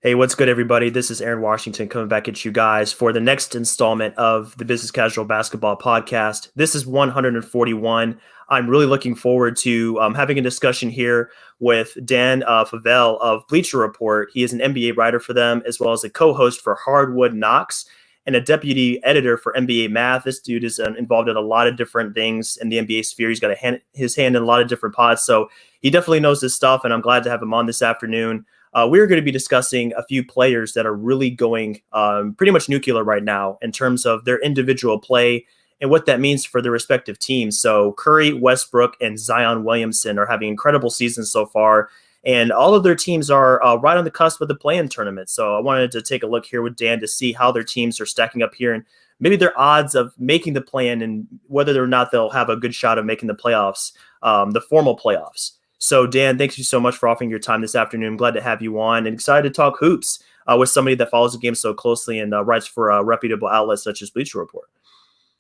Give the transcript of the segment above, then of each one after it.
Hey, what's good, everybody? This is Aaron Washington coming back at you guys for the next installment of the Business Casual Basketball Podcast. This is 141. I'm really looking forward to having a discussion here with Dan Favell of Bleacher Report. He is an NBA writer for them, as well as a co-host for Hardwood Knocks and a deputy editor for NBA Math. This dude is involved in a lot of different things in the NBA sphere. He's got his hand in a lot of different pots, so he definitely knows his stuff, and I'm glad to have him on this afternoon. We're going to be discussing a few players that are really going pretty much nuclear right now in terms of their individual play and what that means for their respective teams. So Curry, Westbrook, and Zion Williamson are having incredible seasons so far, and all of their teams are right on the cusp of the play-in tournament. So I wanted to take a look here with Dan to see how their teams are stacking up here and maybe their odds of making the play-in and whether or not they'll have a good shot of making the playoffs, the formal playoffs. So, Dan, thank you so much for offering your time this afternoon. I'm glad to have you on and excited to talk hoops with somebody that follows the game so closely and writes for reputable outlets such as Bleacher Report.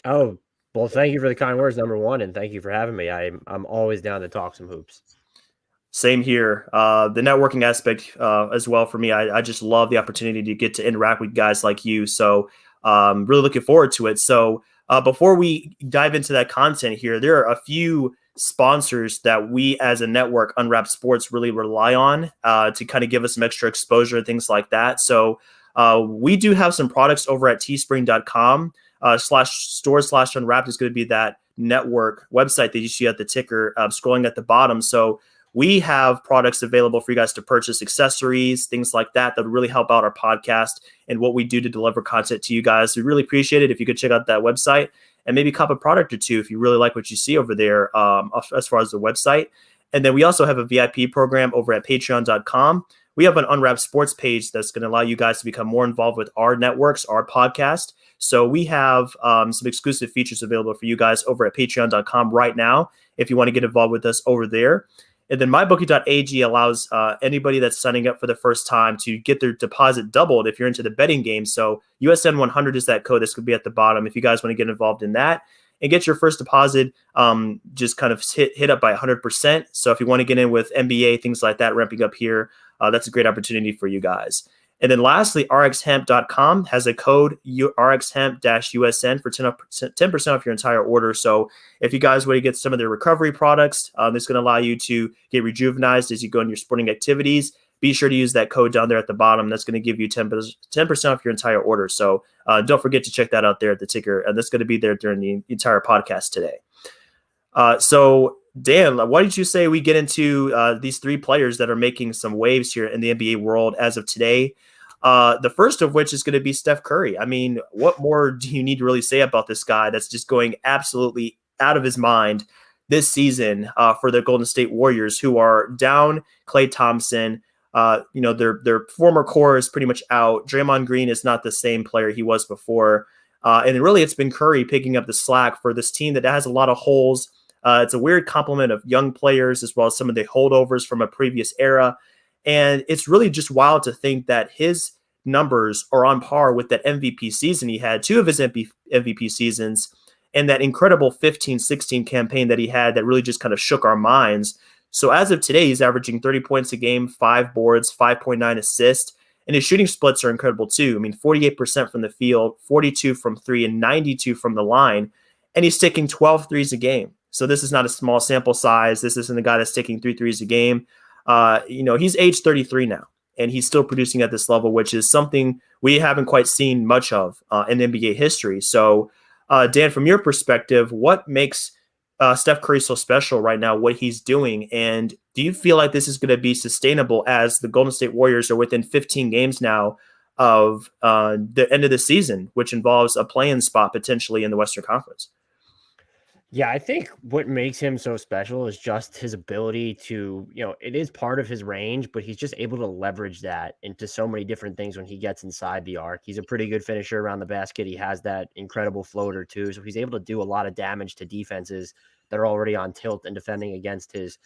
Oh, well, thank you for the kind words, number one, and thank you for having me. I'm always down to talk some hoops. Same here. The networking aspect as well for me. I just love the opportunity to get to interact with guys like you. So, really looking forward to it. So, before we dive into that content here, there are a few sponsors that we as a network, Unwrapped Sports, really rely on to kind of give us some extra exposure and things like that. So we do have some products over at teespring.com /store/unwrapped is going to be that network website that you see at the ticker scrolling at the bottom. So we have products available for you guys to purchase, accessories, things like that would really help out our podcast and what we do to deliver content to you guys. We really appreciate it if you could check out that website and maybe cop a product or two if you really like what you see over there as far as the website. And then we also have a VIP program over at patreon.com. We have an Unwrapped Sports page that's going to allow you guys to become more involved with our networks, our podcast. So we have some exclusive features available for you guys over at patreon.com right now if you want to get involved with us over there. And then mybookie.ag allows anybody that's signing up for the first time to get their deposit doubled if you're into the betting game. So USN 100 is that code. This could be at the bottom if you guys want to get involved in that and get your first deposit just kind of hit up by 100%. So if you want to get in with NBA, things like that, ramping up here, that's a great opportunity for you guys. And then lastly, rxhemp.com has a code rxhemp-USN for 10% off your entire order. So if you guys want to get some of their recovery products, it's going to allow you to get rejuvenized as you go in your sporting activities. Be sure to use that code down there at the bottom. That's going to give you 10% off your entire order. So don't forget to check that out there at the ticker. And that's going to be there during the entire podcast today. So Dan, why did you say we get into these three players that are making some waves here in the NBA world as of today? The first of which is going to be Steph Curry. I mean, what more do you need to really say about this guy that's just going absolutely out of his mind this season for the Golden State Warriors, who are down Klay Thompson. Their former core is pretty much out. Draymond Green is not the same player he was before. And really, it's been Curry picking up the slack for this team that has a lot of holes. It's a weird complement of young players as well as some of the holdovers from a previous era. And it's really just wild to think that his numbers are on par with that MVP season he had, two of his MVP seasons, and that incredible 15-16 campaign that he had that really just kind of shook our minds. So as of today, he's averaging 30 points a game, 5 boards, 5.9 assists, and his shooting splits are incredible too. I mean, 48% from the field, 42 from 3, and 92 from the line, and he's taking 12 threes a game. So this is not a small sample size. This isn't a guy that's taking 3 threes a game. He's age 33 now, and he's still producing at this level, which is something we haven't quite seen much of in NBA history. So, Dan, from your perspective, what makes Steph Curry so special right now, what he's doing? And do you feel like this is going to be sustainable as the Golden State Warriors are within 15 games now of the end of the season, which involves a play-in spot potentially in the Western Conference? Yeah, I think what makes him so special is just his ability to, it is part of his range, but he's just able to leverage that into so many different things when he gets inside the arc. He's a pretty good finisher around the basket. He has that incredible floater too. So he's able to do a lot of damage to defenses that are already on tilt and defending against his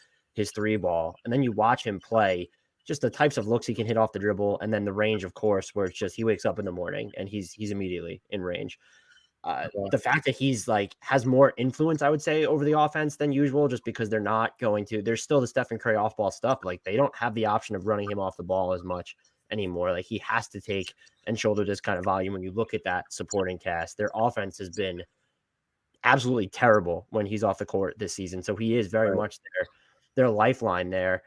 three ball. And then you watch him play, just the types of looks he can hit off the dribble, and then the range, of course, where it's just he wakes up in the morning and he's immediately in range. The fact that he's has more influence, I would say, over the offense than usual, just because there's still the Stephen Curry off ball stuff. Like, they don't have the option of running him off the ball as much anymore. Like he has to take and shoulder this kind of volume when you look at that supporting cast. Their offense has been absolutely terrible when he's off the court this season. So he is very Right. much their lifeline there.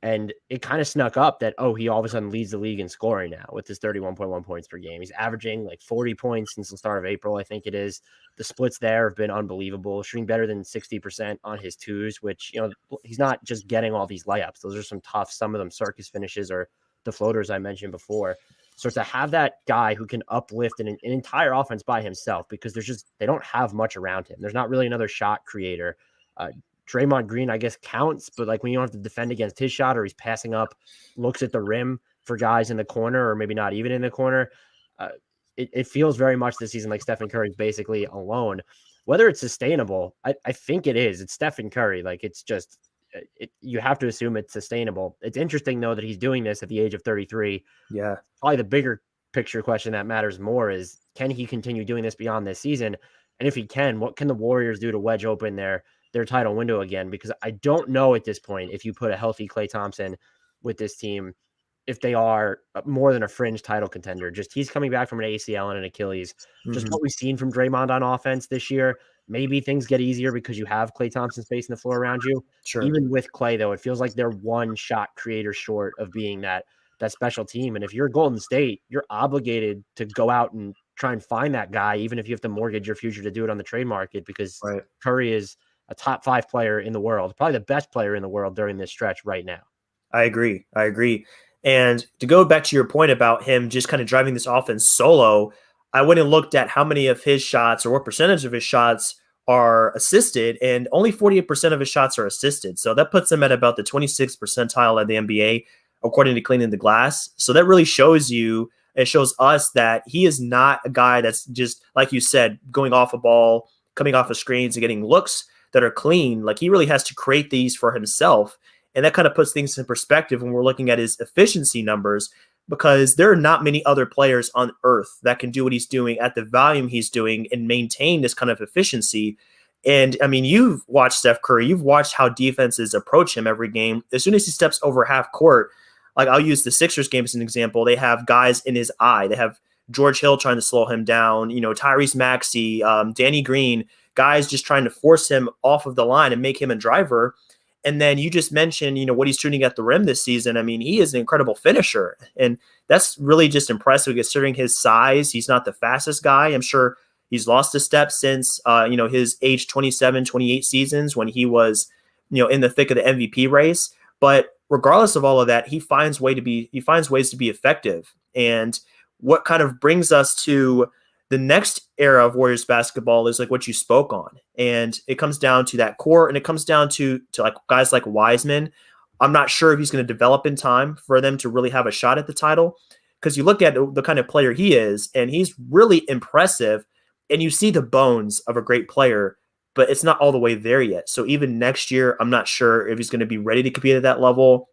And it kind of snuck up that, oh, he all of a sudden leads the league in scoring now with his 31.1 points per game. He's averaging like 40 points since the start of April, I think it is. The splits there have been unbelievable, shooting better than 60% on his twos, which, you know, he's not just getting all these layups. Those are some tough, some of them circus finishes or the floaters I mentioned before. So to have that guy who can uplift an entire offense by himself, because they don't have much around him. There's not really another shot creator. Draymond Green, I guess, counts, but like when you don't have to defend against his shot or he's passing up looks at the rim for guys in the corner or maybe not even in the corner, it feels very much this season like Stephen Curry's basically alone. Whether it's sustainable, I think it is. It's Stephen Curry. Like it's just, you have to assume it's sustainable. It's interesting, though, that he's doing this at the age of 33. Yeah. Probably the bigger picture question that matters more is, can he continue doing this beyond this season? And if he can, what can the Warriors do to wedge open their title window again? Because I don't know at this point, if you put a healthy Klay Thompson with this team, if they are more than a fringe title contender. Just he's coming back from an ACL and an Achilles. Just what we've seen from Draymond on offense this year. Maybe things get easier because you have Klay Thompson spacing the floor around you. Sure. Even with Klay, though, it feels like they're one shot creator short of being that special team. And if you're Golden State, you're obligated to go out and try and find that guy, even if you have to mortgage your future to do it on the trade market, because Right. Curry is a top 5 player in the world, probably the best player in the world during this stretch right now. I agree. And to go back to your point about him just kind of driving this offense solo, I went and looked at how many of his shots or what percentage of his shots are assisted, and only 48% of his shots are assisted. So that puts him at about the 26th percentile of the NBA, according to Cleaning the Glass. So that really shows us that he is not a guy that's just, like you said, going off a ball, coming off of screens and getting looks that are clean. Like he really has to create these for himself. And that kind of puts things in perspective when we're looking at his efficiency numbers, because there are not many other players on earth that can do what he's doing at the volume he's doing and maintain this kind of efficiency. And I mean, you've watched Steph Curry, you've watched how defenses approach him every game. As soon as he steps over half court, like I'll use the Sixers game as an example, they have guys in his eye. They have George Hill trying to slow him down, Tyrese Maxey, Danny Green, guys just trying to force him off of the line and make him a driver. And then you just mentioned, what he's shooting at the rim this season. I mean, he is an incredible finisher. And that's really just impressive considering his size. He's not the fastest guy. I'm sure he's lost a step since, his age 27, 28 seasons when he was, in the thick of the MVP race. But regardless of all of that, he finds ways to be effective. And what kind of brings us to the next era of Warriors basketball is like what you spoke on. And it comes down to that core, and it comes down to like guys like Wiseman. I'm not sure if he's going to develop in time for them to really have a shot at the title, because you look at the kind of player he is, and he's really impressive, and you see the bones of a great player, but it's not all the way there yet. So even next year, I'm not sure if he's going to be ready to compete at that level.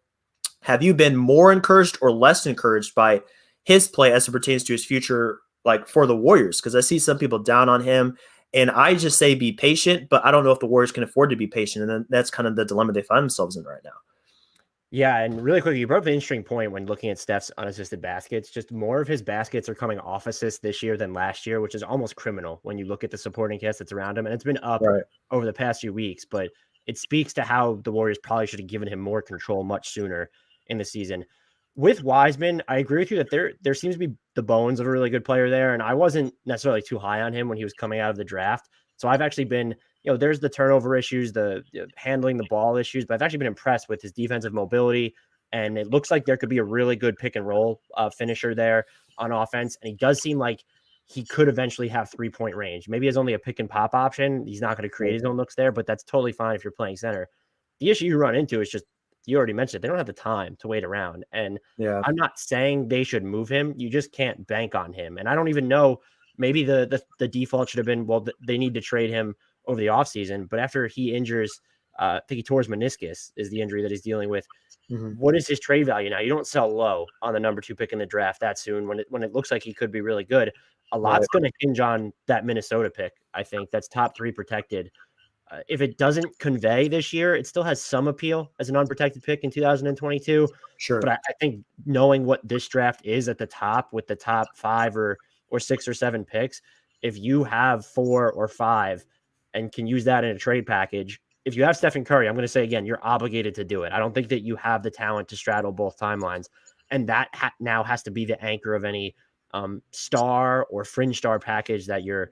Have you been more encouraged or less encouraged by his play as it pertains to his future, like for the Warriors? Because I see some people down on him, and I just say be patient, but I don't know if the Warriors can afford to be patient. And then that's kind of the dilemma they find themselves in right now. Yeah, and really quickly, you brought up an interesting point when looking at Steph's unassisted baskets. Just more of his baskets are coming off assists this year than last year, which is almost criminal when you look at the supporting cast that's around him. And it's been up over the past few weeks, but it speaks to how the Warriors probably should have given him more control much sooner in the season. With Wiseman, I agree with you that there seems to be the bones of a really good player there, and I wasn't necessarily too high on him when he was coming out of the draft. So I've actually been, there's the turnover issues, the handling the ball issues, but I've actually been impressed with his defensive mobility, and it looks like there could be a really good pick and roll finisher there on offense, and he does seem like he could eventually have 3-point range. Maybe he has only a pick and pop option. He's not going to create his own looks there, but that's totally fine if you're playing center. The issue you run into is just, you already mentioned it, they don't have the time to wait around. And I'm not saying they should move him. You just can't bank on him. And I don't even know, maybe the default should have been, well, they need to trade him over the offseason. But after he injures, I think he tore his meniscus is the injury that he's dealing with. What is his trade value now? You don't sell low on the number 2 pick in the draft that soon when it looks like he could be really good. A lot's going to hinge on that Minnesota pick, I think. That's top 3 protected. If it doesn't convey this year, it still has some appeal as an unprotected pick in 2022. But Sure. I think knowing what this draft is at the top with the top 5 or 6 or 7 picks, if you have 4 or 5 and can use that in a trade package, if you have Stephen Curry, I'm going to say again, you're obligated to do it. I don't think that you have the talent to straddle both timelines. And that now has to be the anchor of any star or fringe star package that you're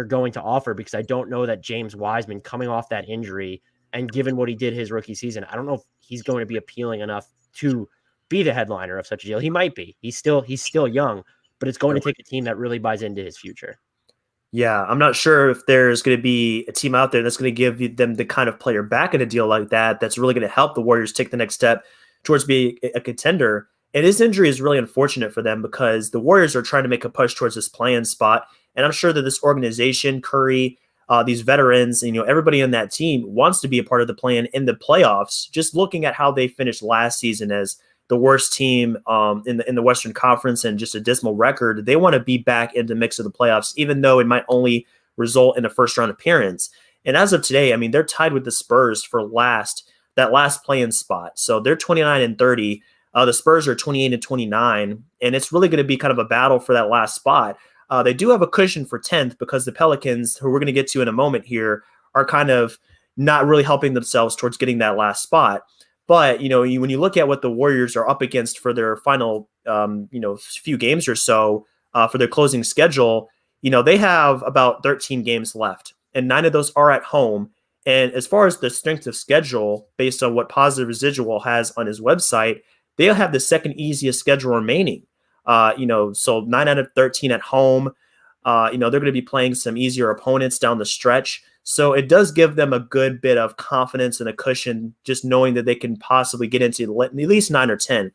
going to offer, because I don't know that James Wiseman coming off that injury and given what he did his rookie season, I don't know if he's going to be appealing enough to be the headliner of such a deal. He might be. He's still young, but it's going to take a team that really buys into his future. Yeah, I'm not sure if there's going to be a team out there that's going to give them the kind of player back in a deal like that that's really going to help the Warriors take the next step towards being a contender. And his injury is really unfortunate for them because the Warriors are trying to make a push towards this play-in spot. And I'm sure that this organization, Curry, these veterans, and, everybody on that team wants to be a part of the plan in the playoffs. Just looking at how they finished last season as the worst team in the Western Conference and just a dismal record, they want to be back in the mix of the playoffs, even though it might only result in a first-round appearance. And as of today, I mean, they're tied with the Spurs for that last play-in spot. So they're 29-30. The Spurs are 28-29, and it's really going to be kind of a battle for that last spot. They do have a cushion for 10th because the Pelicans, who we're going to get to in a moment here, are kind of not really helping themselves towards getting that last spot. But, when you look at what the Warriors are up against for their final, few games or so for their closing schedule, they have about 13 games left, and 9 of those are at home. And as far as the strength of schedule, based on what Positive Residual has on his website, they'll have the second easiest schedule remaining. So 9 out of 13 at home. They're going to be playing some easier opponents down the stretch. So it does give them a good bit of confidence and a cushion, just knowing that they can possibly get into at least 9 or 10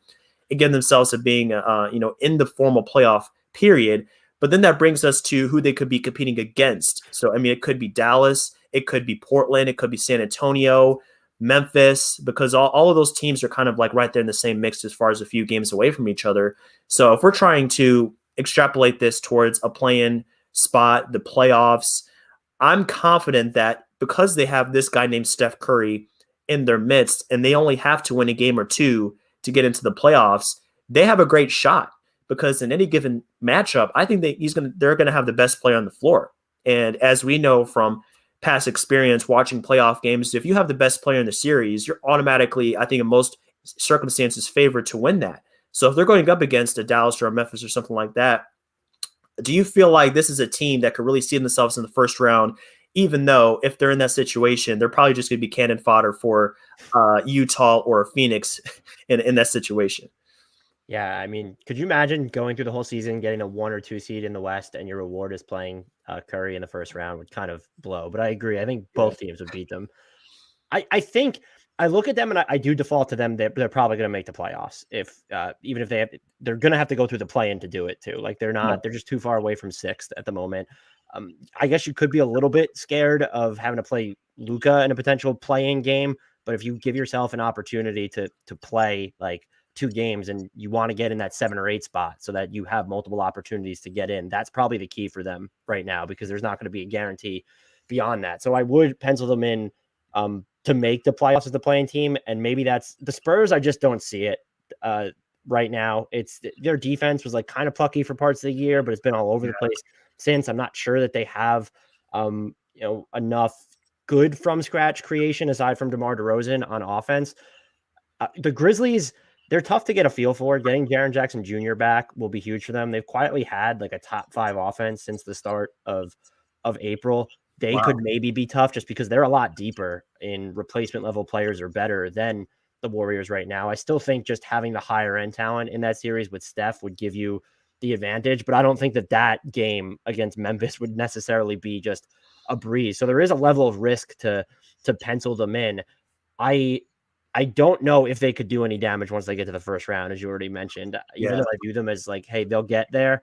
and get themselves to being, in the formal playoff period. But then that brings us to who they could be competing against. So, I mean, it could be Dallas, it could be Portland, it could be San Antonio, Memphis, because all of those teams are kind of like right there in the same mix as far as a few games away from each other. So if we're trying to extrapolate this towards a play-in spot, the playoffs, I'm confident that because they have this guy named Steph Curry in their midst and they only have to win a game or two to get into the playoffs, they have a great shot, because in any given matchup, I think they're going to have the best player on the floor. And as we know from past experience watching playoff games, if you have the best player in the series, you're automatically, I think in most circumstances, favored to win that. So if they're going up against a Dallas or a Memphis or something like that, do you feel like this is a team that could really see themselves in the first round, even though if they're in that situation, they're probably just going to be cannon fodder for Utah or Phoenix in that situation? Yeah, I mean, could you imagine going through the whole season, getting a 1 or 2 seed in the West, and your reward is playing Curry in the first round? Would kind of blow. But I agree. I think Yeah. both teams would beat them. I think I look at them and I do default to them. They're probably going to make the playoffs. Even if they're going to have to go through the play-in to do it too. Like they're just too far away from 6th at the moment. I guess you could be a little bit scared of having to play Luka in a potential play-in game, but if you give yourself an opportunity to play like 2 games and you want to get in that 7 or 8 spot so that you have multiple opportunities to get in, that's probably the key for them right now, because there's not going to be a guarantee beyond that. So I would pencil them in to make the playoffs as the playing team. And maybe that's the Spurs. I just don't see it right now. It's their defense was like kind of plucky for parts of the year, but it's been all over the place since. I'm not sure that they have, enough good from scratch creation aside from DeMar DeRozan on offense. The Grizzlies, they're tough to get a feel for. Getting Jaren Jackson Jr. back will be huge for them. They've quietly had like a top 5 offense since the start of April. They could maybe be tough just because they're a lot deeper in replacement level players or better than the Warriors right now. I still think just having the higher end talent in that series with Steph would give you the advantage, but I don't think that game against Memphis would necessarily be just a breeze. So there is a level of risk to pencil them in. I don't know if they could do any damage once they get to the first round, as you already mentioned. Even though I view them as like, hey, they'll get there.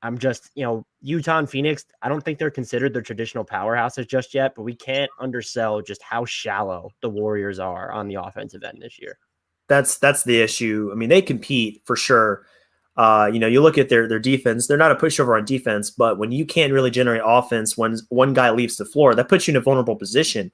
I'm just, Utah and Phoenix, I don't think they're considered their traditional powerhouses just yet, but we can't undersell just how shallow the Warriors are on the offensive end this year. That's the issue. I mean, they compete for sure. You look at their defense; they're not a pushover on defense, but when you can't really generate offense when one guy leaves the floor, that puts you in a vulnerable position.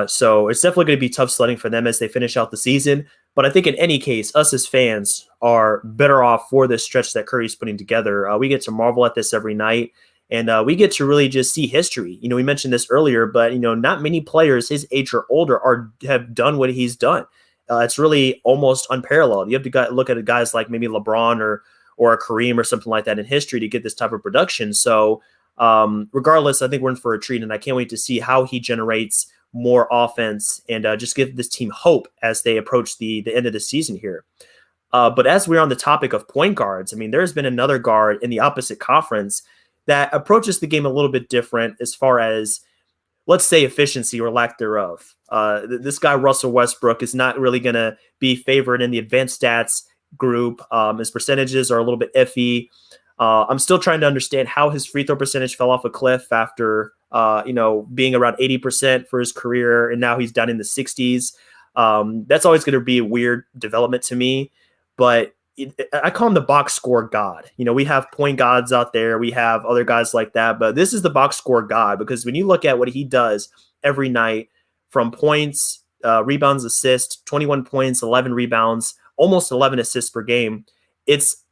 So it's definitely going to be tough sledding for them as they finish out the season. But I think in any case, us as fans are better off for this stretch that Curry's putting together. We get to marvel at this every night, and we get to really just see history. We mentioned this earlier, but not many players his age or older have done what he's done. It's really almost unparalleled. You have to look at guys like maybe LeBron or a Kareem or something like that in history to get this type of production. So regardless, I think we're in for a treat, and I can't wait to see how he generates more offense and just give this team hope as they approach the end of the season here. But as we're on the topic of point guards, I mean, there's been another guard in the opposite conference that approaches the game a little bit different as far as, let's say, efficiency or lack thereof. This guy, Russell Westbrook, is not really going to be favored in the advanced stats group. His percentages are a little bit iffy. I'm still trying to understand how his free throw percentage fell off a cliff after being around 80% for his career, and now he's down in the 60s. That's always going to be a weird development to me, but I call him the box score god. We have point gods out there, we have other guys like that, but this is the box score god, because when you look at what he does every night, from points, rebounds, assists, 21 points, 11 rebounds, almost 11 assists per game, it's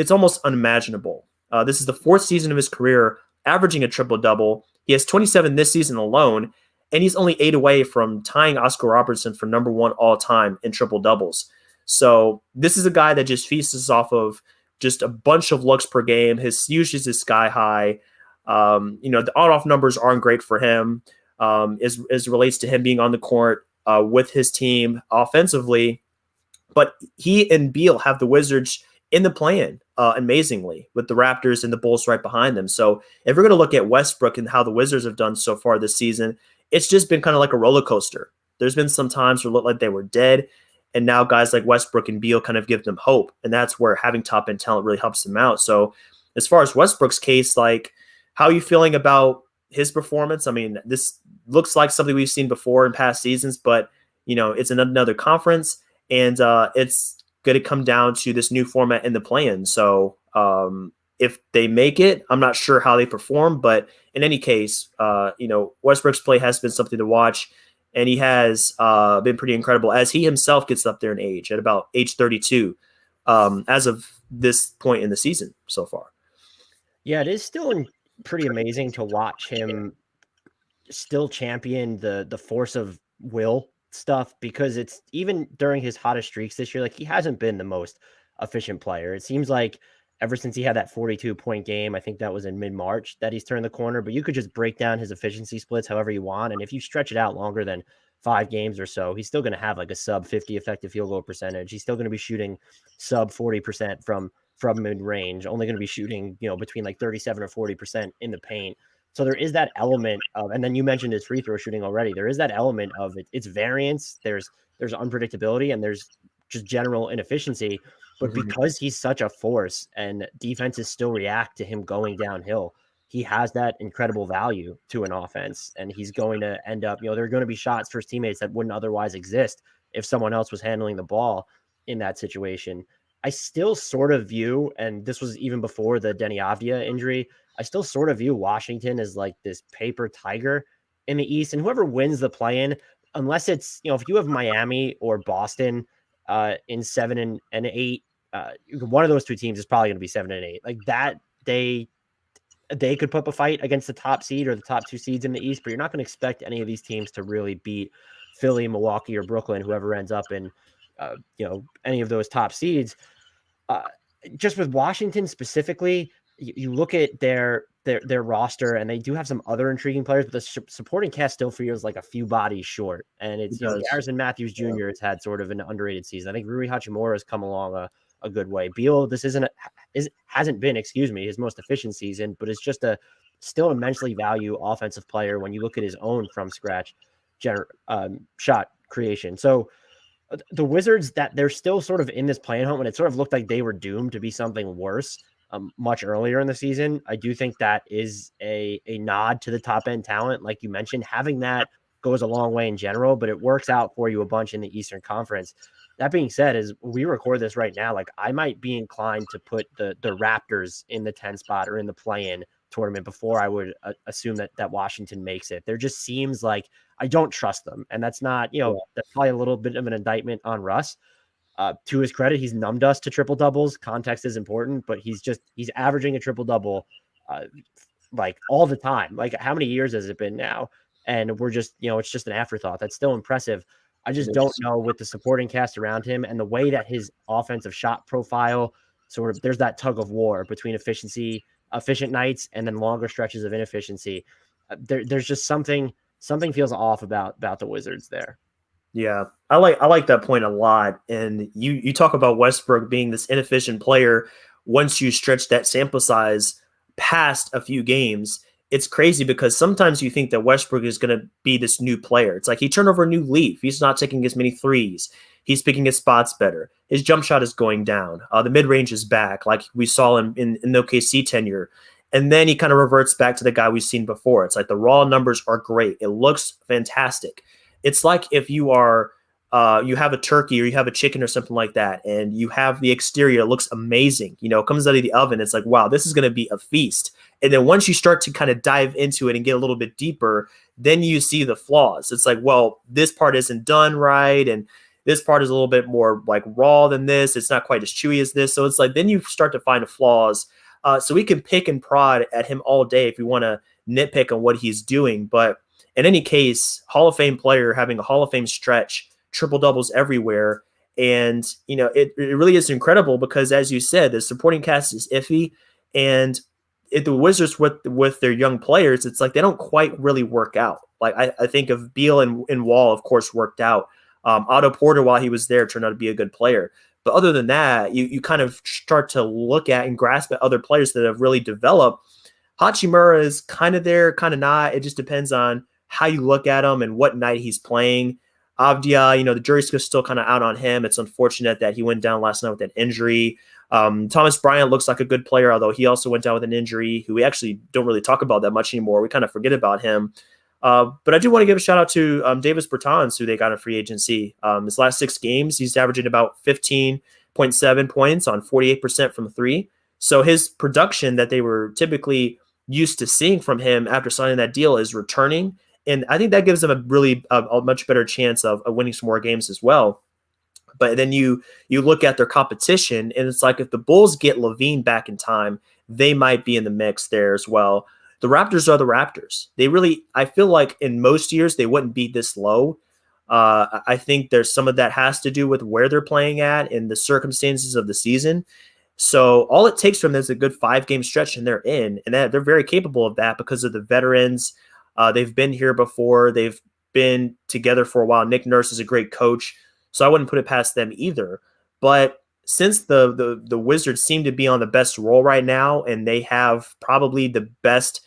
almost unimaginable. This is the fourth season of his career averaging a triple-double. He has 27 this season alone, and he's only 8 away from tying Oscar Robertson for number 1 all-time in triple-doubles. So this is a guy that just feasts off of just a bunch of looks per game. His usage is sky high. The on-off numbers aren't great for him as it relates to him being on the court with his team offensively. But he and Beal have the Wizards in the play-in, amazingly, with the Raptors and the Bulls right behind them. So if we're going to look at Westbrook and how the Wizards have done so far this season, it's just been kind of like a roller coaster. There's been some times where it looked like they were dead, and now guys like Westbrook and Beal kind of give them hope, and that's where having top-end talent really helps them out. So as far as Westbrook's case, like, how are you feeling about his performance? I mean, this looks like something we've seen before in past seasons, but, it's another conference, and it's going to come down to this new format in the play-in. So if they make it, I'm not sure how they perform, but in any case, Westbrook's play has been something to watch, and he has been pretty incredible as he himself gets up there in age at about age 32 as of this point in the season so far. Yeah, it is still pretty amazing to watch him still champion the force of will stuff, because it's even during his hottest streaks this year, like, he hasn't been the most efficient player. It seems like ever since he had that 42-point game, I think that was in mid-March, that he's turned the corner. But you could just break down his efficiency splits however you want, and if you stretch it out longer than 5 games or so, he's still going to have like a sub 50 effective field goal percentage. He's still going to be shooting sub 40% from mid-range, only going to be shooting between like 37 or 40% in the paint. So there is that element of, and then you mentioned his free throw shooting already. There is that element of it's variance. There's unpredictability, and there's just general inefficiency. But because he's such a force and defenses still react to him going downhill, he has that incredible value to an offense. And he's going to end up, there are going to be shots for his teammates that wouldn't otherwise exist if someone else was handling the ball in that situation. I still sort of view, and this was even before the Denny Avdia injury, I still sort of view Washington as like this paper tiger in the East, and whoever wins the play-in, unless it's, if you have Miami or Boston in 7 and 8, one of those two teams is probably going to be 7 and 8. Like that, they could put up a fight against the top seed or the top 2 seeds in the East, but you're not going to expect any of these teams to really beat Philly, Milwaukee, or Brooklyn, whoever ends up in any of those top seeds. Just with Washington specifically, you look at their roster, and they do have some other intriguing players, but the supporting cast still feels like a few bodies short. And it's Garrison Matthews Jr. has had sort of an underrated season. I think Rui Hachimura has come along a good way. Beal, this hasn't been his most efficient season, but it's just a still immensely value offensive player when you look at his own from scratch shot creation. So the Wizards, that they're still sort of in this play-in hunt when it sort of looked like they were doomed to be something worse much earlier in the season. I do think that is a nod to the top-end talent. Like you mentioned, having that goes a long way in general, but it works out for you a bunch in the Eastern Conference. That being said, as we record this right now, like I might be inclined to put the Raptors in the 10 spot or in the play-in tournament before I would assume that Washington makes it. There just seems like I don't trust them, and that's not, that's probably a little bit of an indictment on Russ. To his credit, he's numbed us to triple doubles. Context is important, but he's averaging a triple double like all the time. Like how many years has it been now? And we're just, it's just an afterthought. That's still impressive. I just don't know with the supporting cast around him and the way that his offensive shot profile sort of there's that tug of war between efficient nights and then longer stretches of inefficiency. There's just something feels off about the Wizards there. Yeah, I like that point a lot. And you talk about Westbrook being this inefficient player. Once you stretch that sample size past a few games, it's crazy because sometimes you think that Westbrook is going to be this new player. It's like he turned over a new leaf. He's not taking as many threes. He's picking his spots better. His jump shot is going down. The mid range is back, like we saw in the OKC tenure. And then he kind of reverts back to the guy we've seen before. It's like the raw numbers are great. It looks fantastic. It's like if you have a turkey or you have a chicken or something like that, and you have the exterior, it looks amazing. It comes out of the oven. It's like, wow, this is going to be a feast. And then once you start to kind of dive into it and get a little bit deeper, then you see the flaws. It's like, well, this part isn't done right. And this part is a little bit more like raw than this. It's not quite as chewy as this. So it's like, then you start to find the flaws. So we can pick and prod at him all day if we want to nitpick on what he's doing. But in any case, Hall of Fame player having a Hall of Fame stretch, triple doubles everywhere. And, it really is incredible because, as you said, the supporting cast is iffy. And the Wizards with their young players, it's like they don't quite really work out. Like I think of Beal and Wall, of course, worked out. Otto Porter, while he was there, turned out to be a good player. But other than that, you kind of start to look at and grasp at other players that have really developed. Hachimura is kind of there, kind of not. It just depends on how you look at him and what night he's playing. Avdia, the jury's still kind of out on him. It's unfortunate that he went down last night with an injury. Thomas Bryant looks like a good player, although he also went down with an injury, who we actually don't really talk about that much anymore. We kind of forget about him. But I do want to give a shout out to Davis Bertans, who they got in free agency. His last 6 games, he's averaging about 15.7 points on 48% from 3. So his production that they were typically used to seeing from him after signing that deal is returning. And I think that gives them a much better chance of winning some more games as well. But then you look at their competition, and it's like if the Bulls get Levine back in time, they might be in the mix there as well. The Raptors are the Raptors. I feel like in most years they wouldn't be this low. I think there's some of that has to do with where they're playing at and the circumstances of the season. So all it takes from them is a good 5-game stretch, and they're in, and they're very capable of that because of the veterans. They've been here before. They've been together for a while. Nick Nurse is a great coach, so I wouldn't put it past them either. But since the Wizards seem to be on the best roll right now, and they have probably the best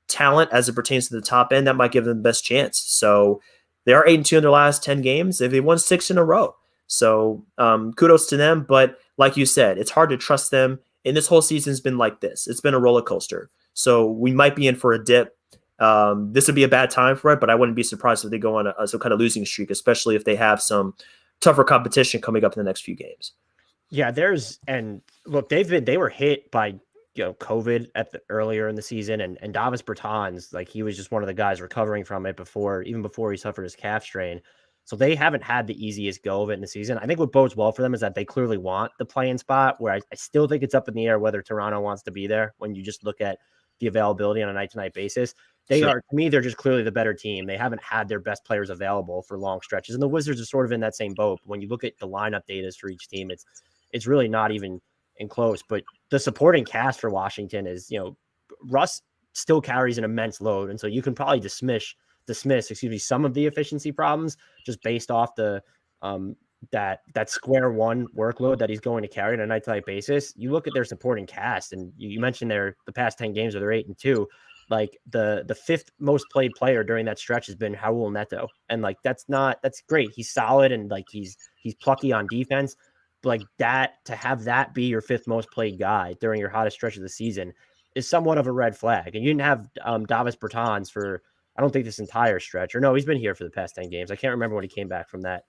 talent as it pertains to the top end, that might give them the best chance. So they are 8-2 in their last 10 games. They won 6 in a row. So kudos to them. But like you said, it's hard to trust them. And this whole season's been like this. It's been a roller coaster. So we might be in for a dip. This would be a bad time for it, but I wouldn't be surprised if they go on some kind of losing streak, especially if they have some tougher competition coming up in the next few games. Yeah, look, they were hit by COVID earlier in the season, and Davis Bertans, like he was just one of the guys recovering from it even before he suffered his calf strain. So they haven't had the easiest go of it in the season. I think what bodes well for them is that they clearly want the play-in spot, where I still think it's up in the air whether Toronto wants to be there when you just look at the availability on a night-to-night basis. To me, they're just clearly the better team. They haven't had their best players available for long stretches. And the Wizards are sort of in that same boat. When you look at the lineup data for each team, it's really not even in close. But the supporting cast for Washington is, Russ still carries an immense load. And so you can probably dismiss, some of the efficiency problems just based off the that square one workload that he's going to carry on a night-to-night basis. You look at their supporting cast, and you mentioned the past 10 games where they're 8-2. Like the 5th most played player during that stretch has been Raul Neto. And like, that's great. He's solid. And like, he's plucky on defense, but like that, to have that be your 5th most played guy during your hottest stretch of the season is somewhat of a red flag. And you didn't have Davis Bertans for, I don't think this entire stretch, or no, he's been here for the past 10 games. I can't remember when he came back from that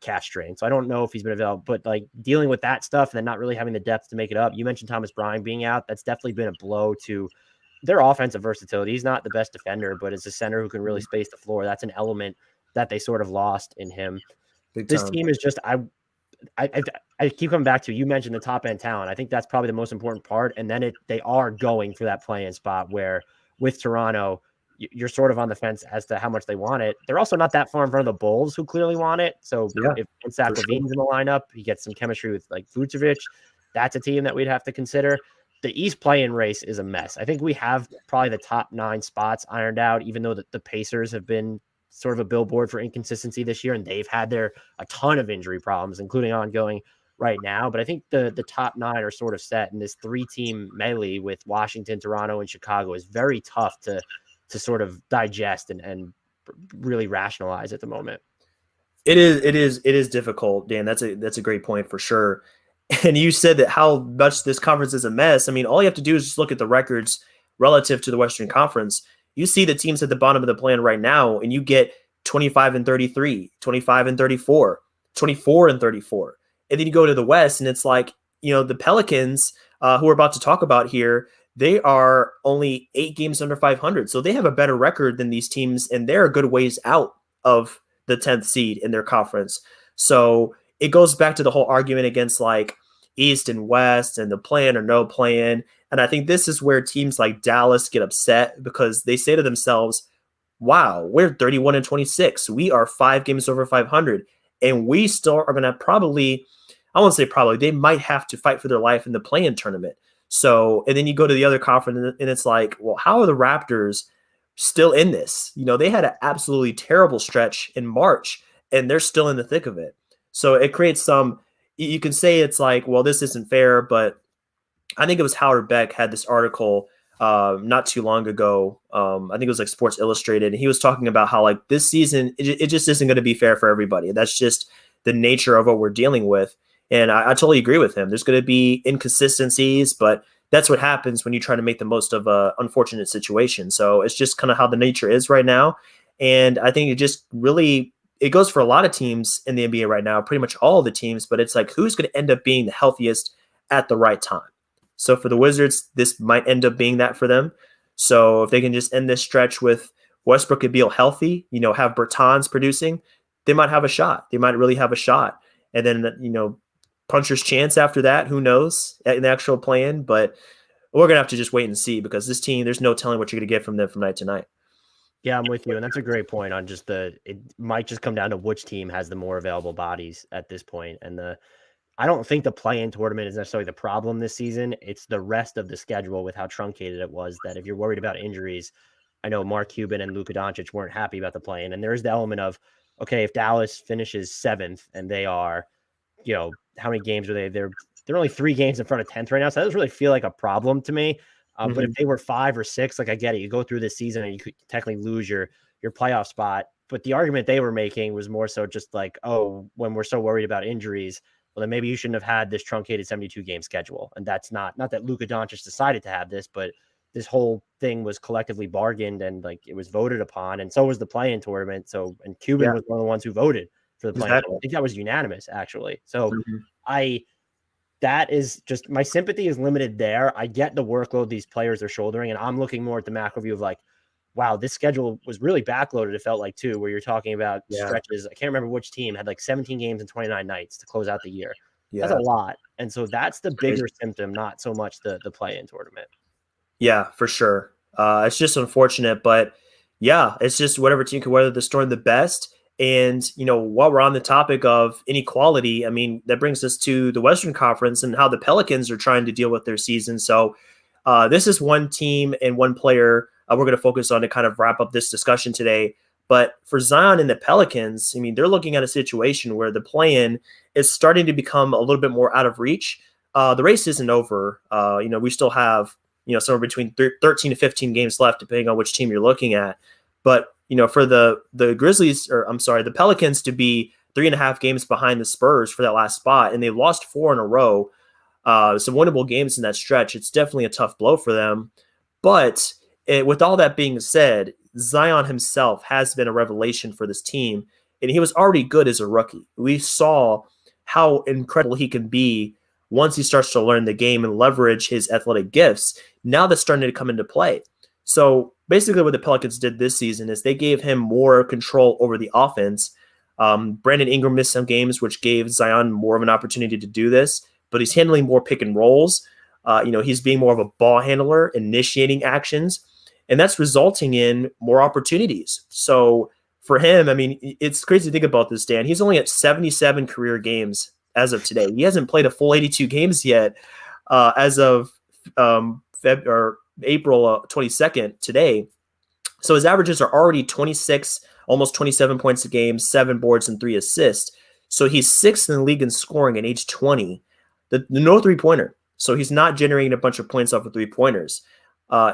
calf strain. So I don't know if he's been available, but like dealing with that stuff and then not really having the depth to make it up. You mentioned Thomas Bryant being out. That's definitely been a blow to their offensive versatility. He's not the best defender, but as a center who can really space the floor, that's an element that they sort of lost in him. Big This time. team is just I keep coming back to, you mentioned the top end talent. I think that's probably the most important part. And then they are going for that play-in spot where with Toronto, you're sort of on the fence as to how much they want it. They're also not that far in front of the Bulls, who clearly want it. So Yeah, if Zach for LaVine's sure. in the lineup, he gets some chemistry with like Vucevic. That's a team that we'd have to consider. The East play-in race is a mess. I think we have probably the top 9 spots ironed out, even though the Pacers have been sort of a billboard for inconsistency this year, and they've had a ton of injury problems, including ongoing right now. But I think the top 9 are sort of set, and this 3-team melee with Washington, Toronto, and Chicago is very tough to sort of digest and really rationalize at the moment. It is difficult, Dan. That's a great point for sure. And you said that how much this conference is a mess. I mean, all you have to do is just look at the records relative to the Western Conference. You see the teams at the bottom of the plan right now, and you get 25 and 33, 25 and 34, 24 and 34. And then you go to the West, and it's like, the Pelicans, who we're about to talk about here, they are only 8 games under 500. So they have a better record than these teams, and they're a good ways out of the 10th seed in their conference. So it goes back to the whole argument against like East and West and the plan or no plan. And I think this is where teams like Dallas get upset because they say to themselves, wow, we're 31 and 26. We are 5 games over 500. And we still are going to probably, I won't say probably, they might have to fight for their life in the play-in tournament. So, and then you go to the other conference and it's like, well, how are the Raptors still in this? They had an absolutely terrible stretch in March and they're still in the thick of it. So it creates you can say it's like, well, this isn't fair, but I think it was Howard Beck had this article not too long ago. I think it was like Sports Illustrated. And he was talking about how like this season, it just isn't going to be fair for everybody. That's just the nature of what we're dealing with. And I totally agree with him. There's going to be inconsistencies, but that's what happens when you try to make the most of a unfortunate situation. So it's just kind of how the nature is right now. And I think it goes for a lot of teams in the NBA right now, pretty much all of the teams, but it's like, who's going to end up being the healthiest at the right time? So for the Wizards, this might end up being that for them. So if they can just end this stretch with Westbrook and Beal healthy, have Bertans producing, they might have a shot. They might really have a shot. And then, puncher's chance after that, who knows in the actual plan, but we're going to have to just wait and see because this team, there's no telling what you're going to get from them from night to night. Yeah, I'm with you. And that's a great point on just it might just come down to which team has the more available bodies at this point. And I don't think the play-in tournament is necessarily the problem this season. It's the rest of the schedule with how truncated it was, that if you're worried about injuries, I know Mark Cuban and Luka Doncic weren't happy about the play-in. And there's the element of, okay, if Dallas finishes 7th and they are, how many games are they? They're only 3 games in front of 10th right now. So that doesn't really feel like a problem to me. But if they were 5 or 6, like I get it, you go through this season and you could technically lose your playoff spot. But the argument they were making was more so just like, oh, when we're so worried about injuries, well, then maybe you shouldn't have had this truncated 72 game schedule. And that's not that Luka Doncic decided to have this, but this whole thing was collectively bargained and like it was voted upon. And so was the play-in tournament. So, and Cuban was one of the ones who voted for the play-in. Exactly. I think that was unanimous actually. So that is just, my sympathy is limited there. I get the workload these players are shouldering, and I'm looking more at the macro view of like, wow, this schedule was really backloaded. It felt like too, where you're talking about stretches. I can't remember which team had like 17 games and 29 nights to close out the year. Yeah. That's a lot. And so that's the bigger symptom, not so much the play-in tournament. Yeah, for sure. It's just unfortunate, but yeah, it's just whatever team can weather the storm the best. And, while we're on the topic of inequality, I mean, that brings us to the Western Conference and how the Pelicans are trying to deal with their season. So this is one team and one player we're going to focus on to kind of wrap up this discussion today. But for Zion and the Pelicans, I mean, they're looking at a situation where the play-in is starting to become a little bit more out of reach. The race isn't over. We still have, somewhere between 13 to 15 games left, depending on which team you're looking at. But for the Grizzlies, or I'm sorry, the Pelicans to be 3.5 games behind the Spurs for that last spot, and they've lost 4 in a row, some winnable games in that stretch. It's definitely a tough blow for them. But with all that being said, Zion himself has been a revelation for this team. and he was already good as a rookie. We saw how incredible he can be once he starts to learn the game and leverage his athletic gifts. Now that's starting to come into play. So basically, what the Pelicans did this season is they gave him more control over the offense. Brandon Ingram missed some games, which gave Zion more of an opportunity to do this, but he's handling more pick and rolls. He's being more of a ball handler, initiating actions, and that's resulting in more opportunities. So for him, I mean, it's crazy to think about this, Dan. He's only at 77 career games as of today. He hasn't played a full 82 games yet as of April 22nd today. So his averages are already 26, almost 27 points a game, 7 boards, and 3 assists. So he's 6th in the league in scoring at age 20. The no three-pointer. So he's not generating a bunch of points off of three-pointers.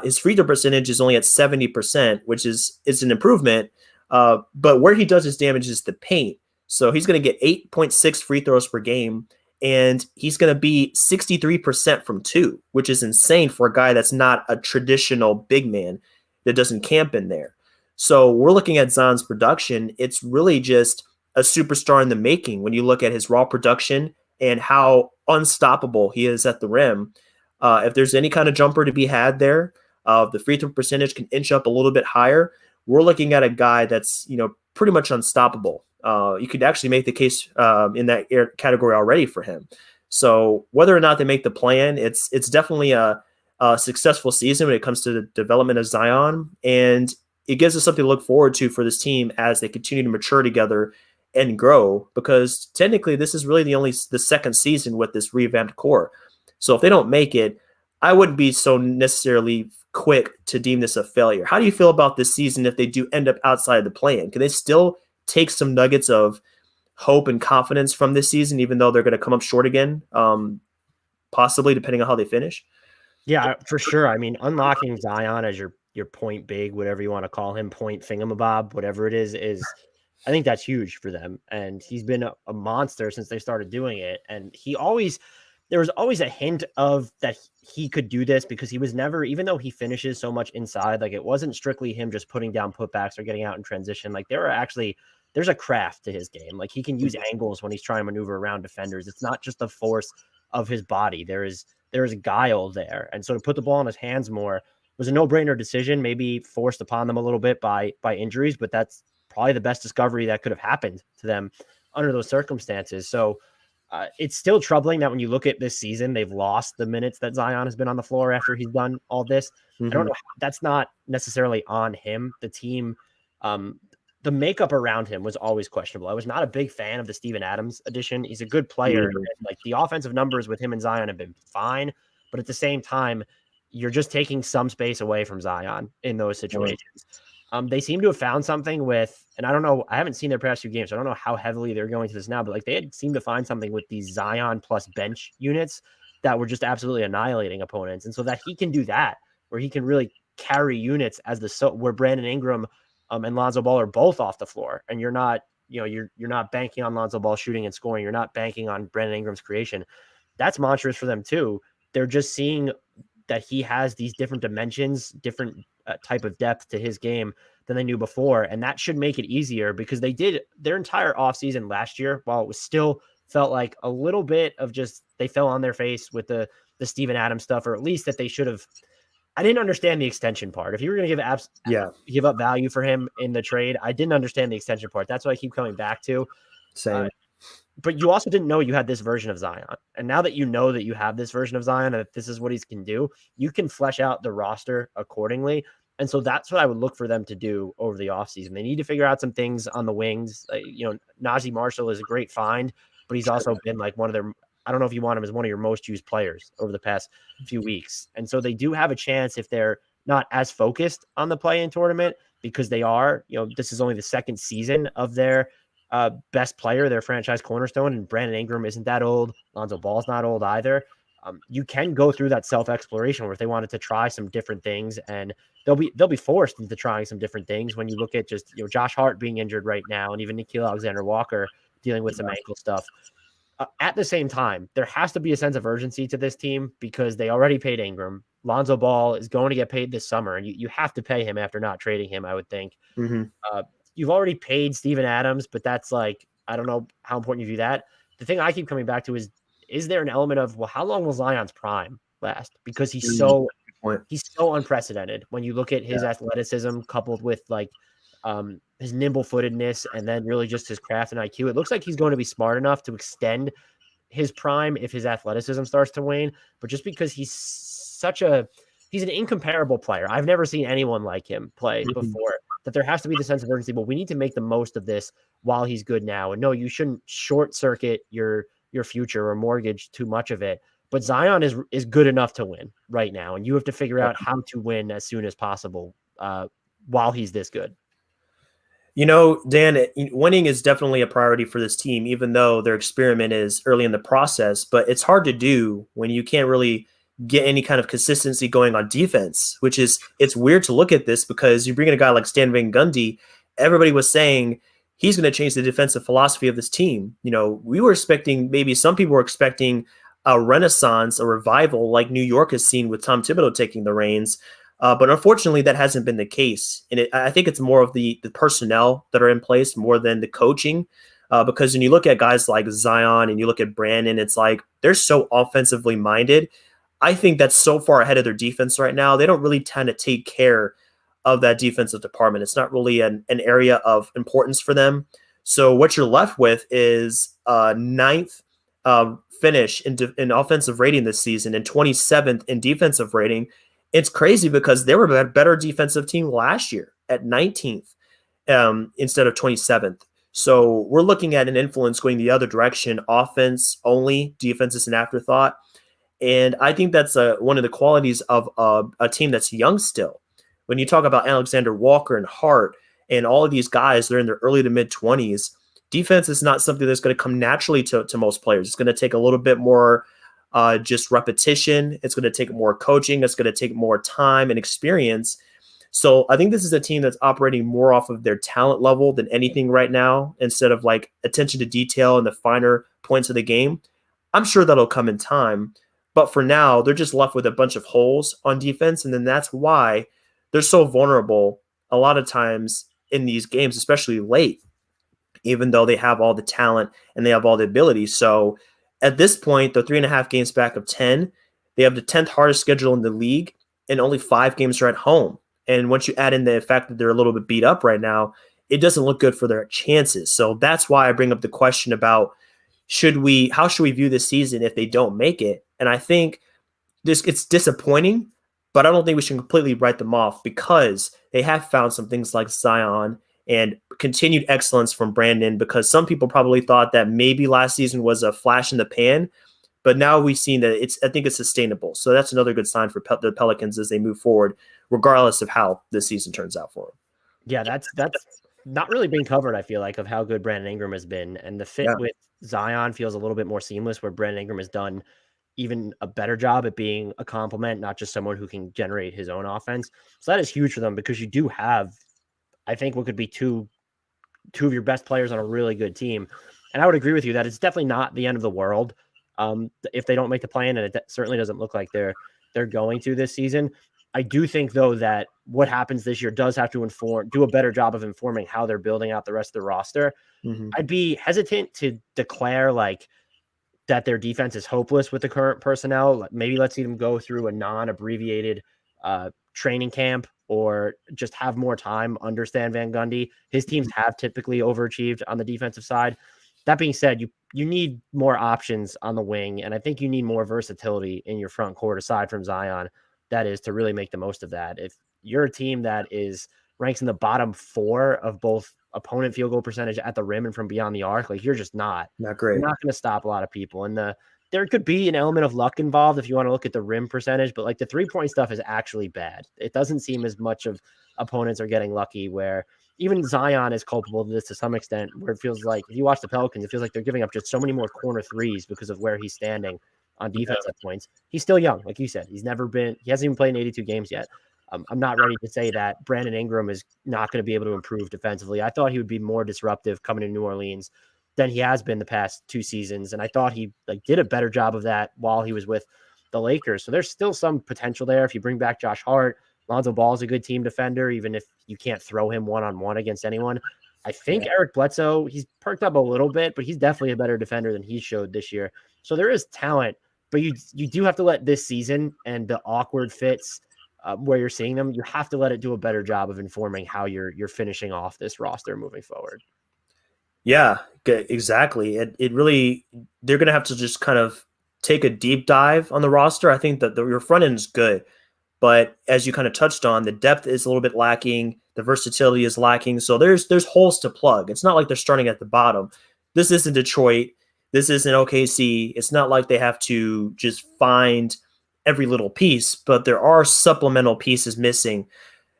His free throw percentage is only at 70%, which is an improvement. But where he does his damage is the paint. So he's going to get 8.6 free throws per game, and he's going to be 63% from 2, which is insane for a guy that's not a traditional big man that doesn't camp in there. So we're looking at Zion's production. It's really just a superstar in the making when you look at his raw production and how unstoppable he is at the rim. If there's any kind of jumper to be had there, the free throw percentage can inch up a little bit higher. We're looking at a guy that's, pretty much unstoppable. You could actually make the case in that category already for him. So whether or not they make the plan, it's definitely a successful season when it comes to the development of Zion, and it gives us something to look forward to for this team as they continue to mature together and grow, because technically this is really the second season with this revamped core. So if they don't make it, I wouldn't be so necessarily quick to deem this a failure. How do you feel about this season if they do end up outside the play-in? Can they still take some nuggets of hope and confidence from this season, even though they're going to come up short again, possibly, depending on how they finish? Yeah, for sure. I mean, unlocking Zion as your point big, whatever you want to call him, point thingamabob, whatever it is I think that's huge for them. And he's been a monster since they started doing it. And there was always a hint of that he could do this, because he was never, even though he finishes so much inside, like it wasn't strictly him just putting down putbacks or getting out in transition. Like there's a craft to his game. Like he can use angles when he's trying to maneuver around defenders. It's not just the force of his body. There is guile there. And so to put the ball in his hands more was a no-brainer decision, maybe forced upon them a little bit by injuries, but that's probably the best discovery that could have happened to them under those circumstances. So it's still troubling that when you look at this season, they've lost the minutes that Zion has been on the floor after he's done all this. I don't know. That's not necessarily on him. The team, the makeup around him was always questionable. I was not a big fan of the Steven Adams addition. He's a good player. And like the offensive numbers with him and Zion have been fine, but at the same time, you're just taking some space away from Zion in those situations. They seem to have found something with, and I don't know, I haven't seen their past few games, so I don't know how heavily they're going to this now, but like they had seemed to find something with these Zion plus bench units that were just absolutely annihilating opponents. And so that he can do that, where he can really carry units where Brandon Ingram and Lonzo Ball are both off the floor, and you're not banking on Lonzo Ball shooting and scoring. You're not banking on Brandon Ingram's creation. That's monstrous for them too. They're just seeing that he has these different dimensions, different type of depth to his game than they knew before. And that should make it easier, because they did their entire offseason last year, while it was still felt like a little bit of just, they fell on their face with the Steven Adams stuff, or at least that they should have. I didn't understand the extension part. If you were going to give up value for him in the trade, I didn't understand the extension part. That's what I keep coming back to. Same. But you also didn't know you had this version of Zion. And now that you know that you have this version of Zion and that this is what he can do, you can flesh out the roster accordingly. And so that's what I would look for them to do over the offseason. They need to figure out some things on the wings. Najee Marshall is a great find, but he's also been like one of their, I don't know if you want him as one of your most used players over the past few weeks. And so they do have a chance, if they're not as focused on the play-in tournament, because they are, this is only the second season of their best player, their franchise cornerstone, and Brandon Ingram isn't that old. Lonzo Ball's not old either. You can go through that self-exploration where if they wanted to try some different things, and they'll be forced into trying some different things when you look at just, Josh Hart being injured right now, and even Nickeil Alexander-Walker dealing with some ankle stuff. At the same time, there has to be a sense of urgency to this team, because they already paid Ingram. Lonzo Ball is going to get paid this summer, and you have to pay him after not trading him, I would think. you've already paid Steven Adams, but that's like, I don't know how important you view that. The thing I keep coming back to is there an element of, well, how long will Zion's prime last? Because Mm, good point. he's so unprecedented when you look at his Yeah. athleticism coupled with like his nimble footedness and then really just his craft and IQ. It looks like he's going to be smart enough to extend his prime if his athleticism starts to wane. But just because he's an incomparable player. I've never seen anyone like him play Mhm. before. That there has to be the sense of urgency, but we need to make the most of this while he's good now. And no, you shouldn't short circuit your future or mortgage too much of it. But Zion is good enough to win right now, and you have to figure out how to win as soon as possible while he's this good. Dan, winning is definitely a priority for this team, even though their experiment is early in the process. But it's hard to do when you can't really get any kind of consistency going on defense, which is, it's weird to look at this because you bring in a guy like Stan Van Gundy. Everybody was saying he's going to change the defensive philosophy of this team. We were expecting, maybe some people were expecting a renaissance, a revival like New York has seen with Tom Thibodeau taking the reins. But unfortunately, that hasn't been the case. And I think it's more of the personnel that are in place more than the coaching. Because when you look at guys like Zion and you look at Brandon, it's like they're so offensively minded. I think that's so far ahead of their defense right now. They don't really tend to take care of that defensive department. It's not really an area of importance for them. So what you're left with is ninth finish in offensive rating this season and 27th in defensive rating. It's crazy because they were a better defensive team last year at 19th instead of 27th. So we're looking at an influence going the other direction, offense only, defense is an afterthought. And I think that's one of the qualities of a team that's young still. When you talk about Alexander Walker and Hart and all of these guys, they're in their early to mid 20s. Defense is not something that's going to come naturally to most players. It's going to take a little bit more just repetition. It's going to take more coaching. It's going to take more time and experience. So I think this is a team that's operating more off of their talent level than anything right now, instead of like attention to detail and the finer points of the game. I'm sure that'll come in time. But for now, they're just left with a bunch of holes on defense. And then that's why they're so vulnerable a lot of times in these games, especially late, even though they have all the talent and they have all the ability. So at this point, they're 3.5 games back of 10. They have the 10th hardest schedule in the league, and only 5 games are at home. And once you add in the fact that they're a little bit beat up right now, it doesn't look good for their chances. So that's why I bring up the question about how should we view this season if they don't make it? And I think it's disappointing, but I don't think we should completely write them off because they have found some things like Zion and continued excellence from Brandon, because some people probably thought that maybe last season was a flash in the pan, but now we've seen that I think it's sustainable. So that's another good sign for the Pelicans as they move forward, regardless of how this season turns out for them. Yeah, that's not really being covered, I feel like, of how good Brandon Ingram has been. And the fit with Zion feels a little bit more seamless, where Brandon Ingram has done even a better job at being a complement, not just someone who can generate his own offense. So that is huge for them, because you do have, I think, what could be two of your best players on a really good team. And I would agree with you that it's definitely not the end of the world if they don't make the play-in, and it certainly doesn't look like they're going to this season. I do think, though, that what happens this year does have to do a better job of informing how they're building out the rest of the roster. Mm-hmm. I'd be hesitant to declare like that their defense is hopeless with the current personnel. Maybe let's see them go through a non-abbreviated training camp, or just have more time under Stan Van Gundy. His teams have typically overachieved on the defensive side. That being said, you need more options on the wing, and I think you need more versatility in your front court aside from Zion. That is, to really make the most of that. If you're a team that ranks in the bottom 4 of both opponent field goal percentage at the rim and from beyond the arc, like, you're just not great. You're not going to stop a lot of people. And there could be an element of luck involved if you want to look at the rim percentage, but like the 3-point stuff is actually bad. It doesn't seem as much of opponents are getting lucky, where even Zion is culpable to this to some extent, where it feels like, if you watch the Pelicans, it feels like they're giving up just so many more corner threes because of where he's standing on defense at points. He's still young. Like you said, he hasn't even played in 82 games yet. I'm not ready to say that Brandon Ingram is not going to be able to improve defensively. I thought he would be more disruptive coming to New Orleans than he has been the past 2 seasons. And I thought he did a better job of that while he was with the Lakers. So there's still some potential there. If you bring back Josh Hart, Lonzo Ball is a good team defender, even if you can't throw him one-on-one against anyone. I think Eric Bledsoe, he's perked up a little bit, but he's definitely a better defender than he showed this year. So there is talent, but you do have to let this season and the awkward fits where you're seeing them, you have to let it do a better job of informing how you're finishing off this roster moving forward. Yeah, exactly. It really, they're going to have to just kind of take a deep dive on the roster. I think that your front end is good, but as you kind of touched on, the depth is a little bit lacking. The versatility is lacking. So there's holes to plug. It's not like they're starting at the bottom. This isn't Detroit. This isn't OKC. It's not like they have to just find every little piece, but there are supplemental pieces missing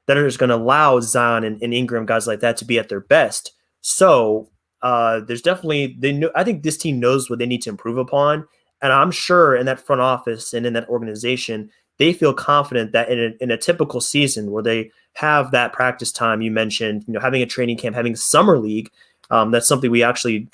that are just going to allow Zion and Ingram, guys like that, to be at their best. So there's definitely I think this team knows what they need to improve upon, and I'm sure in that front office and in that organization, they feel confident that in a typical season where they have that practice time you mentioned, having a training camp, having summer league, that's something we actually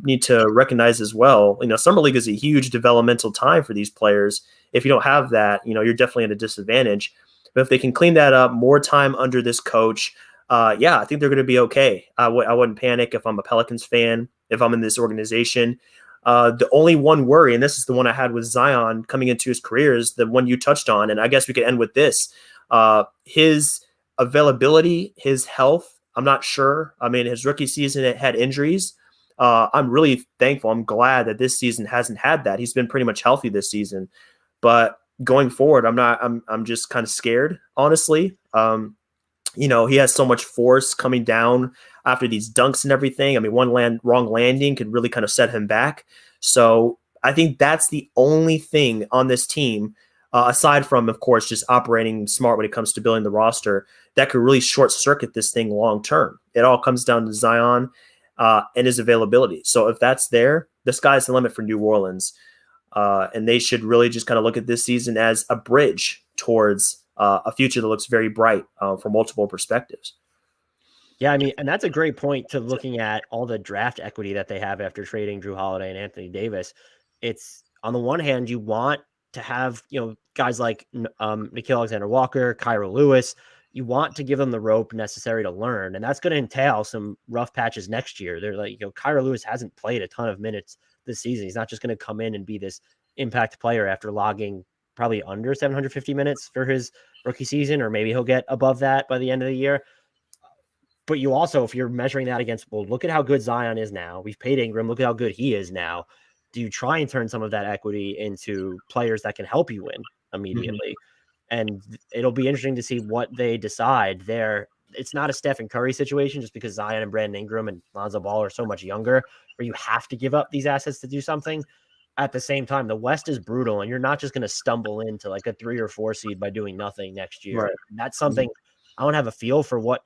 need to recognize as well. Summer league is a huge developmental time for these players. If you don't have that, you're definitely at a disadvantage. But if they can clean that up, more time under this coach, I think they're going to be okay. I wouldn't panic if I'm a Pelicans fan, if I'm in this organization. The only one worry, and this is the one I had with Zion coming into his career, is the one you touched on, and I guess we could end with this. His availability, his health, I'm not sure. I mean, his rookie season, it had injuries. I'm really thankful. I'm glad that this season hasn't had that. He's been pretty much healthy this season. But going forward, I'm just kind of scared, honestly. He has so much force coming down after these dunks and everything. I mean, wrong landing could really kind of set him back. So I think that's the only thing on this team, aside from, of course, just operating smart when it comes to building the roster, that could really short circuit this thing long term. It all comes down to Zion and his availability. So if that's there, the sky's the limit for New Orleans. And they should really just kind of look at this season as a bridge towards a future that looks very bright from multiple perspectives. Yeah, I mean, and that's a great point to looking at all the draft equity that they have after trading Drew Holiday and Anthony Davis. It's on the one hand, you want to have, guys like Nickeil Alexander-Walker, Kira Lewis. You want to give them the rope necessary to learn, and that's going to entail some rough patches next year. They're like, Kira Lewis hasn't played a ton of minutes this season. He's not just going to come in and be this impact player after logging probably under 750 minutes for his rookie season, or maybe he'll get above that by the end of the year. But you also, if you're measuring that against, well, look at how good Zion is now. We've paid Ingram. Look at how good he is now. Do you try and turn some of that equity into players that can help you win immediately? Mm-hmm. And it'll be interesting to see what they decide there. It's not a Stephen Curry situation just because Zion and Brandon Ingram and Lonzo Ball are so much younger where you have to give up these assets to do something. At the same time, the West is brutal, and you're not just going to stumble into like a 3 or 4 seed by doing nothing next year. Right. That's something I don't have a feel for what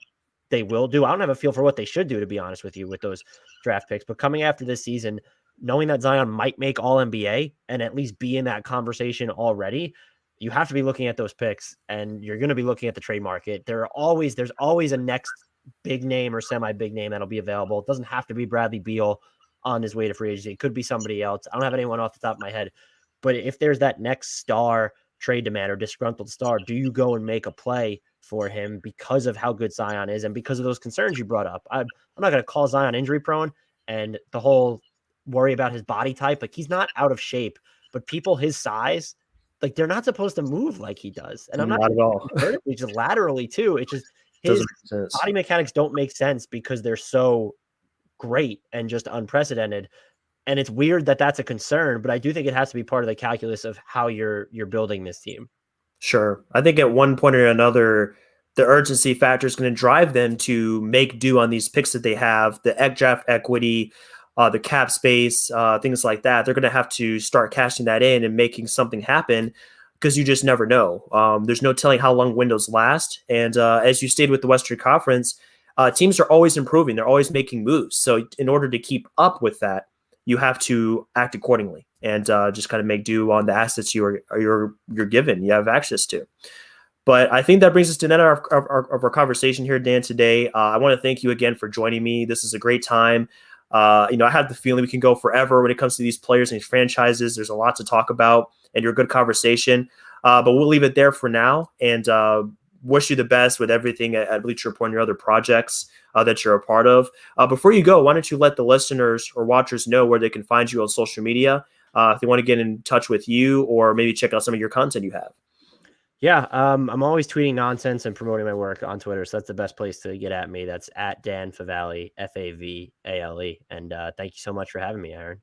they will do. I don't have a feel for what they should do, to be honest with you, with those draft picks. But coming after this season, knowing that Zion might make All NBA and at least be in that conversation already, you have to be looking at those picks, and you're going to be looking at the trade market. There's always a next big name or semi-big name that'll be available. It doesn't have to be Bradley Beal on his way to free agency. It could be somebody else. I don't have anyone off the top of my head, but if there's that next star trade demand or disgruntled star, do you go and make a play for him because of how good Zion is and because of those concerns you brought up? I'm not going to call Zion injury prone and the whole worry about his body type. Like, he's not out of shape, but people his size, like, they're not supposed to move like he does. And I'm not at all. Vertically, just laterally too. It just, his body mechanics don't make sense because they're so great and just unprecedented. And it's weird that that's a concern, but I do think it has to be part of the calculus of how you're building this team. Sure. I think at one point or another, the urgency factor is going to drive them to make do on these picks that they have, the draft equity, the cap space, things like that. They're going to have to start cashing that in and making something happen because you just never know. There's no telling how long windows last. And as you stated with the Western Conference, teams are always improving. They're always making moves. So in order to keep up with that, you have to act accordingly and just kind of make do on the assets you're given, you have access to. But I think that brings us to the end of our conversation here, Dan, today. I want to thank you again for joining me. This is a great time. I have the feeling we can go forever when it comes to these players and these franchises. There's a lot to talk about, and you're a good conversation. But we'll leave it there for now. And wish you the best with everything at Bleacher Report and your other projects that you're a part of. Before you go, why don't you let the listeners or watchers know where they can find you on social media if they want to get in touch with you or maybe check out some of your content you have? Yeah, I'm always tweeting nonsense and promoting my work on Twitter, so that's the best place to get at me. That's at Dan Favale, Favale. And thank you so much for having me, Aaron.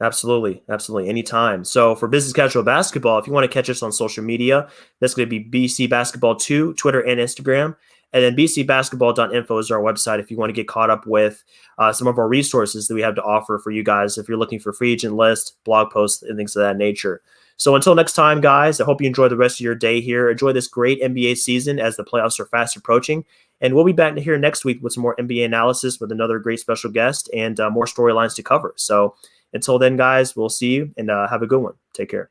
Absolutely. Absolutely. Anytime. So for Business Casual Basketball, if you want to catch us on social media, that's going to be BC Basketball 2, Twitter and Instagram. And then bcbasketball.info is our website if you want to get caught up with some of our resources that we have to offer for you guys if you're looking for free agent list, blog posts, and things of that nature. So until next time, guys, I hope you enjoy the rest of your day here. Enjoy this great NBA season as the playoffs are fast approaching. And we'll be back here next week with some more NBA analysis with another great special guest and more storylines to cover. So until then, guys, we'll see you and have a good one. Take care.